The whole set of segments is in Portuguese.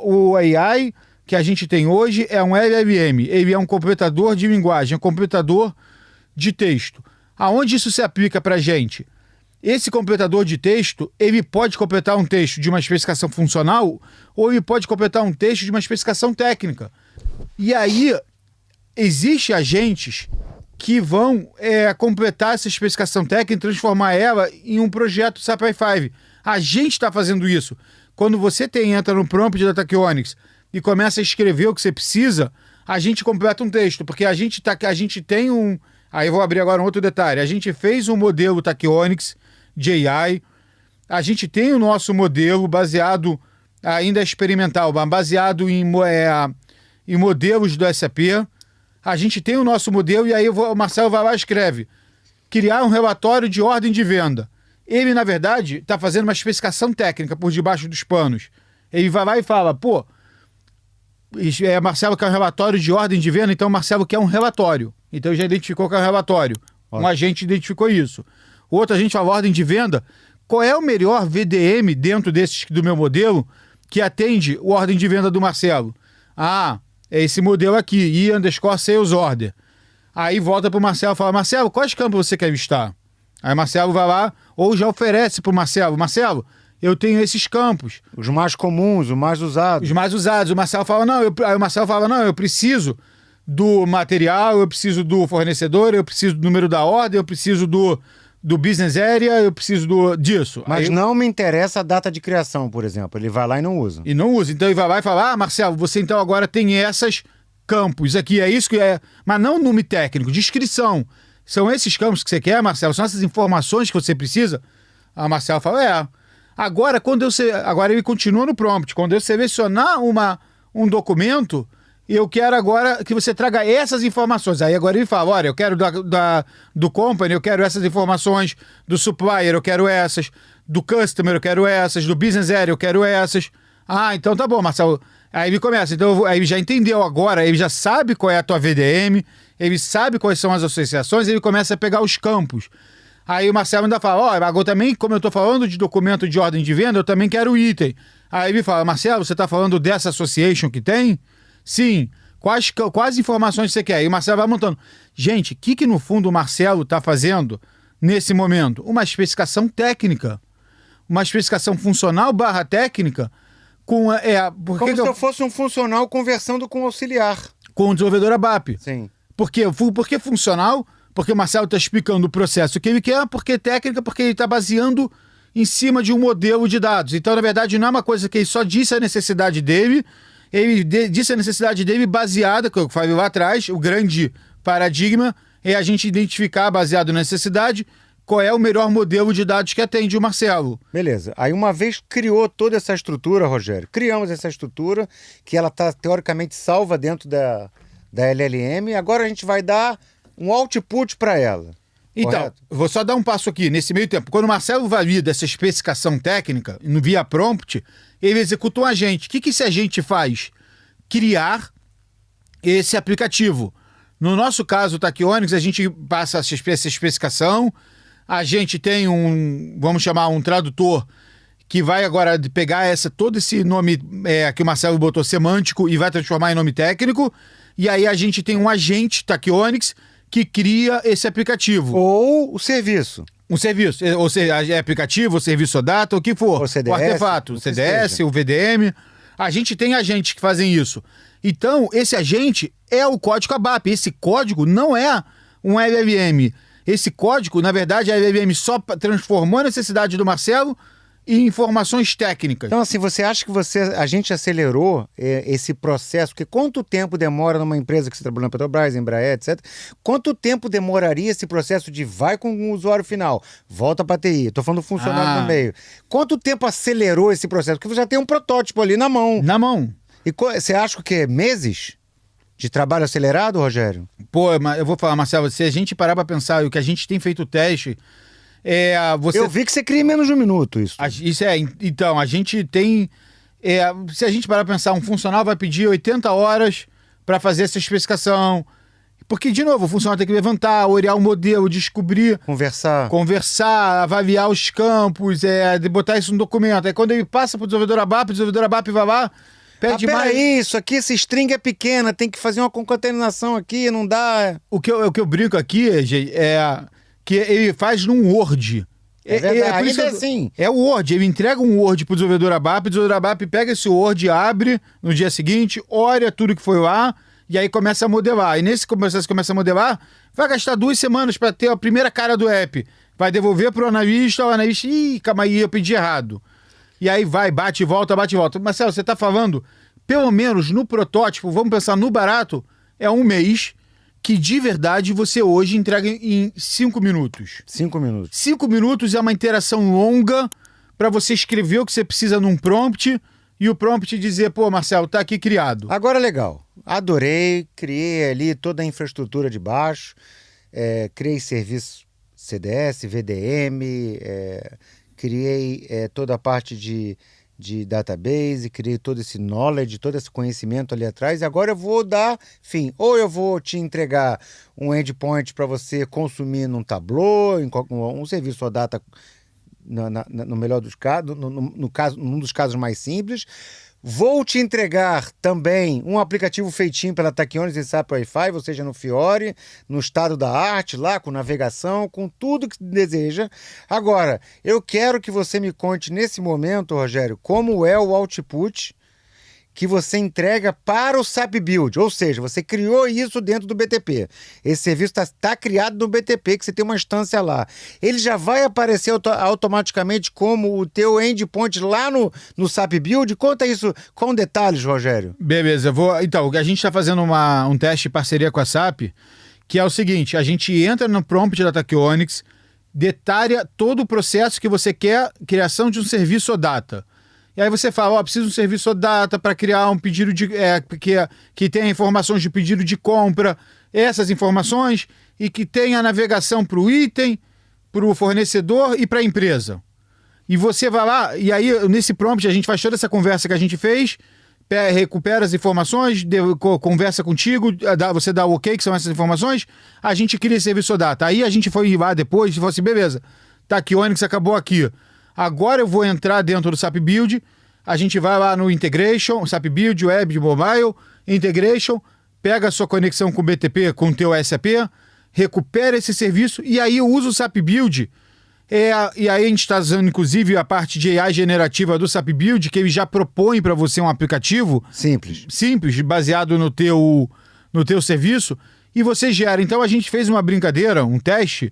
o AI que a gente tem hoje é um LLM. Ele é um completador de linguagem, um completador de texto. Aonde isso se aplica para a gente? Esse completador de texto, ele pode completar um texto de uma especificação funcional ou ele pode completar um texto de uma especificação técnica. E aí, existem agentes que vão completar essa especificação técnica e transformar ela em um projeto SAP i5. A gente está fazendo isso. Quando você entra no prompt da Tachyonics e começa a escrever o que você precisa, a gente completa um texto, porque a gente tem um... Aí eu vou abrir agora um outro detalhe. A gente fez um modelo Tachyonics de AI, a gente tem o nosso modelo baseado, ainda experimental, baseado em modelos do SAP. A gente tem o nosso modelo e aí o Marcelo vai lá e escreve criar um relatório de ordem de venda. Ele, na verdade, está fazendo uma especificação técnica por debaixo dos panos. Ele vai lá e fala, Marcelo quer um relatório de ordem de venda, então Marcelo quer um relatório. Então já identificou que é um relatório. Um agente identificou isso. O outro agente fala ordem de venda. Qual é o melhor VDM dentro do meu modelo que atende a ordem de venda do Marcelo? É esse modelo aqui, I_sales order. Aí volta para o Marcelo e fala, Marcelo, quais campos você quer listar? Aí o Marcelo vai lá, ou já oferece para o Marcelo, Marcelo, eu tenho esses campos. Os mais comuns, os mais usados. Os mais usados. O Marcelo fala, eu preciso do material, eu preciso do fornecedor, eu preciso do número da ordem, eu preciso do business area, eu preciso disso. Mas não me interessa a data de criação, por exemplo. Ele vai lá e não usa. E não usa. Então ele vai lá e fala, Marcelo, você então agora tem esses campos aqui, é isso que é... Mas não nome técnico, descrição. São esses campos que você quer, Marcelo? São essas informações que você precisa? A Marcelo fala, Agora, agora ele continua no prompt. Quando eu selecionar um documento, eu quero agora que você traga essas informações. Aí agora ele fala, olha, eu quero do company, eu quero essas informações, do supplier, eu quero essas, do customer, eu quero essas, do business area, eu quero essas. Então tá bom, Marcelo. Aí ele começa, aí ele já entendeu agora, ele já sabe qual é a tua VDM, ele sabe quais são as associações, ele começa a pegar os campos. Aí o Marcelo ainda fala, agora também, como eu estou falando de documento de ordem de venda, eu também quero o item. Aí ele fala, Marcelo, você está falando dessa association que tem? Sim. Quais informações você quer? E o Marcelo vai montando. Gente, o que no fundo o Marcelo está fazendo nesse momento? Uma especificação técnica. Uma especificação funcional / técnica com... Como se eu fosse um funcional conversando com o auxiliar. Com o desenvolvedor ABAP. Sim. Por quê? Porque funcional... Porque o Marcelo está explicando o processo que ele quer, porque técnica, porque ele está baseando em cima de um modelo de dados. Então, na verdade, não é uma coisa que ele só disse a necessidade dele, ele disse a necessidade dele baseada, que eu falei lá atrás, o grande paradigma é a gente identificar, baseado na necessidade, qual é o melhor modelo de dados que atende o Marcelo. Beleza. Aí uma vez criou toda essa estrutura, Rogério, criamos essa estrutura, que ela está teoricamente salva dentro da LLM, agora a gente vai dar um output para ela. Então, correto? Vou só dar um passo aqui. Nesse meio tempo, quando o Marcelo valida essa especificação técnica, no via prompt, ele executa um agente. O que esse agente faz? Criar esse aplicativo. No nosso caso, o Tachyonics, a gente passa essa especificação, a gente tem vamos chamar um tradutor, que vai agora pegar todo esse nome que o Marcelo botou semântico e vai transformar em nome técnico, e aí a gente tem um agente Tachyonics que cria esse aplicativo. Ou o serviço. Um serviço, ou seja, aplicativo, o serviço data, o que for. O CDS, o artefato, o CDS, o VDM. A gente tem agentes que fazem isso. Então, esse agente é o código ABAP. Esse código não é um LLM. Esse código, na verdade, a LLM só transformou a necessidade do Marcelo em informações técnicas. Então, assim, você acha que a gente acelerou esse processo? Porque quanto tempo demora numa empresa que você trabalha na Petrobras, Embraer, etc. Quanto tempo demoraria esse processo de vai com o usuário final, volta para a TI? Estou falando funcionário no meio. Quanto tempo acelerou esse processo? Porque você já tem um protótipo ali na mão. Na mão. E você acha que é meses de trabalho acelerado, Rogério? Mas eu vou falar, Marcelo, se a gente parar para pensar o que a gente tem feito teste... Eu vi que você cria em menos de um minuto isso. Então, a gente tem... se a gente parar para pensar, um funcional vai pedir 80 horas para fazer essa especificação. Porque, de novo, o funcional tem que levantar, olhar o modelo, descobrir... Conversar, avaliar os campos, botar isso no documento. Aí quando ele passa para o desenvolvedor ABAP vai lá Pede mais. Peraí, isso aqui, essa string é pequena, tem que fazer uma concatenação aqui, não dá. O que eu brinco aqui, gente, é que ele faz num Word. É verdade, por isso ainda assim. É o Word, ele entrega um Word pro desenvolvedor ABAP, o desenvolvedor ABAP pega esse Word, abre no dia seguinte, olha tudo que foi lá, e aí começa a modelar. E nesse processo que começa a modelar, vai gastar 2 semanas para ter a primeira cara do app. Vai devolver pro analista, o analista, calma aí, eu pedi errado. E aí vai, bate e volta, bate e volta. Marcelo, você tá falando, pelo menos no protótipo, vamos pensar no barato, é 1 mês, que de verdade você hoje entrega em 5 minutos. 5 minutos. 5 minutos é uma interação longa para você escrever o que você precisa num prompt e o prompt dizer, pô, Marcelo, tá aqui criado. Agora legal. Adorei, criei ali toda a infraestrutura de baixo, criei serviço CDS, VDM, criei toda a parte de database, criei todo esse knowledge, todo esse conhecimento ali atrás, e agora eu vou dar, enfim, ou eu vou te entregar um endpoint para você consumir num Tableau, um serviço ou data, no melhor dos casos, num dos casos mais simples. Vou te entregar também um aplicativo feitinho pela Tachyonics e SAP Wi-Fi, ou seja, no Fiori, no estado da arte, lá com navegação, com tudo que deseja. Agora, eu quero que você me conte nesse momento, Rogério, como é o output que você entrega para o SAP Build, ou seja, você criou isso dentro do BTP. Esse serviço está criado no BTP, que você tem uma instância lá. Ele já vai aparecer automaticamente como o teu endpoint lá no SAP Build? Conta isso com detalhes, Rogério. Beleza, então, a gente está fazendo um teste em parceria com a SAP, que é o seguinte, a gente entra no prompt da Tachyonics, detalha todo o processo que você quer, criação de um serviço ou data. E aí você fala, preciso de um serviço data para criar um pedido que tenha informações de pedido de compra, essas informações, e que tenha navegação para o item, para o fornecedor e para a empresa. E você vai lá, e aí nesse prompt a gente faz toda essa conversa que a gente fez, recupera as informações, conversa contigo, você dá o ok, que são essas informações, a gente cria esse serviço data. Aí a gente foi lá depois e falou assim, beleza, Tachyonics acabou aqui. Agora eu vou entrar dentro do SAP Build, a gente vai lá no Integration, SAP Build, Web, Mobile, Integration, pega a sua conexão com o BTP, com o teu SAP, recupera esse serviço e aí eu uso o SAP Build. E aí a gente está usando inclusive a parte de AI generativa do SAP Build, que ele já propõe para você um aplicativo simples, baseado no teu serviço, e você gera. Então a gente fez uma brincadeira, um teste,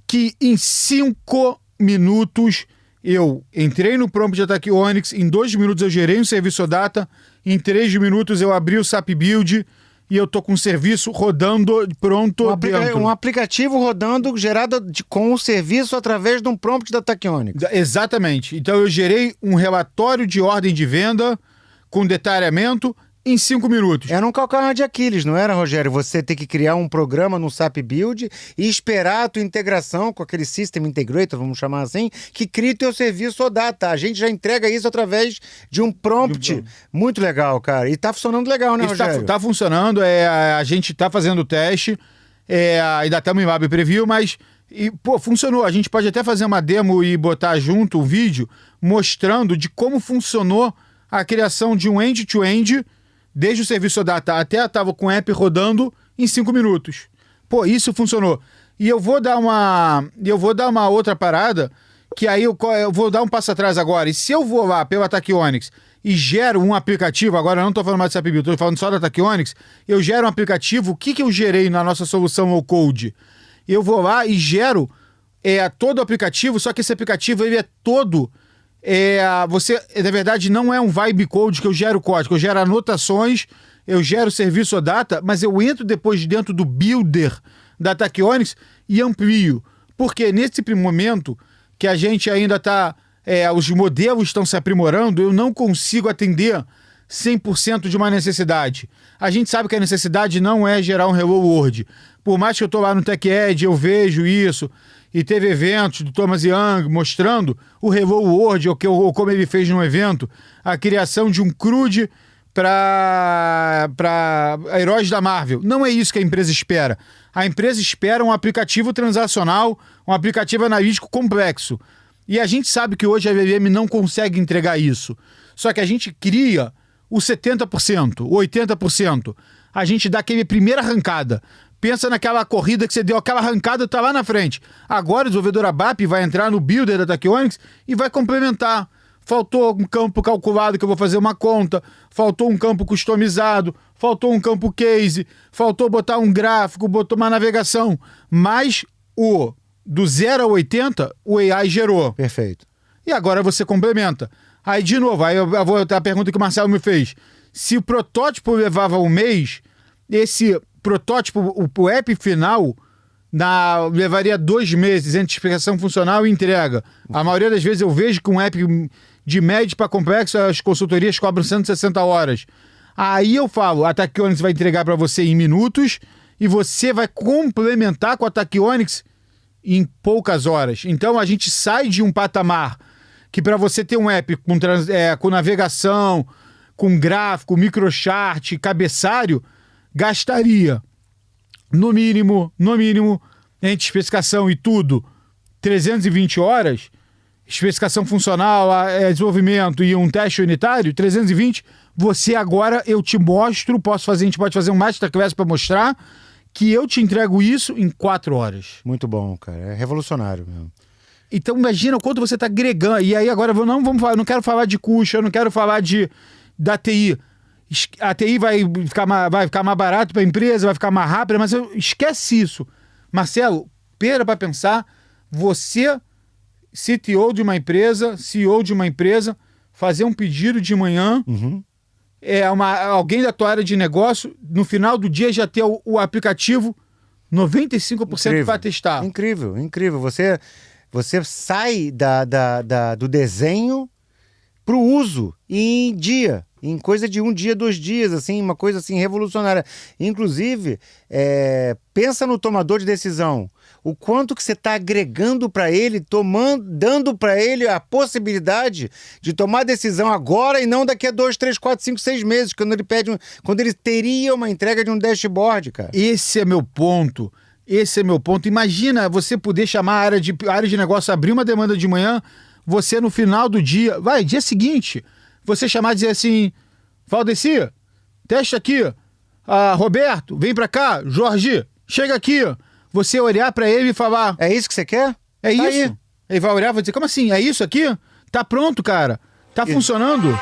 que em 5 minutos eu entrei no prompt da Tachyonics, em 2 minutos eu gerei um serviço data, em 3 minutos eu abri o SAP Build e eu tô com um serviço rodando pronto dentro. Um aplicativo rodando gerado com o serviço através de um prompt da Tachyonics. Exatamente. Então eu gerei um relatório de ordem de venda com detalhamento em 5 minutos. Era um calcanhar de Aquiles, não era, Rogério? Você ter que criar um programa no SAP Build e esperar a tua integração com aquele System Integrator, vamos chamar assim, que cria teu serviço ou data. A gente já entrega isso através de um prompt. Muito legal, cara. E tá funcionando legal, né, Rogério? Tá funcionando, a gente tá fazendo o teste, ainda estamos em Lab Preview, mas funcionou. A gente pode até fazer uma demo e botar junto um vídeo mostrando de como funcionou a criação de um end-to-end desde o serviço data até estava com o app rodando em 5 minutos. Isso funcionou. E eu vou dar uma outra parada, que aí eu vou dar um passo atrás agora. E se eu vou lá pela Tachyonics e gero um aplicativo, agora eu não estou falando mais de SAP Build, estou falando só da Tachyonics, eu gero um aplicativo, o que eu gerei na nossa solução low code? Eu vou lá e gero todo o aplicativo, só que esse aplicativo ele é todo... na verdade, não é um vibe code que eu gero código, eu gero anotações, eu gero serviço ou data, mas eu entro depois dentro do builder da Tachyonics e amplio. Porque nesse momento que a gente ainda está, os modelos estão se aprimorando, eu não consigo atender 100% de uma necessidade. A gente sabe que a necessidade não é gerar um Hello World. Por mais que eu estou lá no TechEd, eu vejo isso, e teve eventos do Thomas Young mostrando o Hello World, ou como ele fez num evento, a criação de um CRUD para heróis da Marvel. Não é isso que a empresa espera. A empresa espera um aplicativo transacional, um aplicativo analítico complexo. E a gente sabe que hoje a IBM não consegue entregar isso. Só que a gente cria o 70%, o 80%. A gente dá aquela primeira arrancada. Pensa naquela corrida que você deu, aquela arrancada tá lá na frente. Agora o desenvolvedor ABAP vai entrar no builder da Tachyonics e vai complementar. Faltou um campo calculado que eu vou fazer uma conta, faltou um campo customizado, faltou um campo case, faltou botar um gráfico, botou uma navegação. Mas do 0 a 80, o AI gerou. Perfeito. E agora você complementa. Aí, de novo, aí eu vou a pergunta que o Marcelo me fez. Se o protótipo levava um mês, esse protótipo, o app final, levaria 2 meses entre explicação funcional e entrega. A maioria das vezes eu vejo que um app de médio para complexo, as consultorias cobram 160 horas. Aí eu falo, a Tachyonics vai entregar para você em minutos e você vai complementar com a Tachyonics em poucas horas. Então a gente sai de um patamar que para você ter um app com navegação, com gráfico, microchart, cabeçário, gastaria no mínimo, entre especificação e tudo, 320 horas, especificação funcional, desenvolvimento e um teste unitário, 320, você agora, eu te mostro, a gente pode fazer um masterclass para mostrar que eu te entrego isso em 4 horas. Muito bom, cara. É revolucionário mesmo. Então imagina o quanto você está agregando. E aí agora eu não quero falar de custo, eu não quero falar da TI. A TI vai ficar mais barato para a empresa, vai ficar mais rápida, mas esquece isso. Marcelo, para pensar, você, CTO de uma empresa, CEO de uma empresa, fazer um pedido de manhã, alguém da tua área de negócio, no final do dia já ter o aplicativo 95% para testar. Incrível, incrível. Você sai do desenho para o uso em dia. Em coisa de 1 dia, 2 dias, assim, uma coisa assim revolucionária. Inclusive, pensa no tomador de decisão. O quanto que você está agregando para ele, dando para ele a possibilidade de tomar decisão agora e não daqui a 2, 3, 4, 5, 6 meses, quando ele teria uma entrega de um dashboard, cara. Esse é meu ponto. Imagina você poder chamar a área de negócio, abrir uma demanda de manhã, você no final do dia, dia seguinte, você chamar e dizer assim, Valdeci, testa aqui, Roberto, vem pra cá, Jorge, chega aqui, você olhar pra ele e falar... É isso que você quer? É isso. Aí. Ele vai olhar e vai dizer, como assim, é isso aqui? Tá pronto, cara, tá funcionando.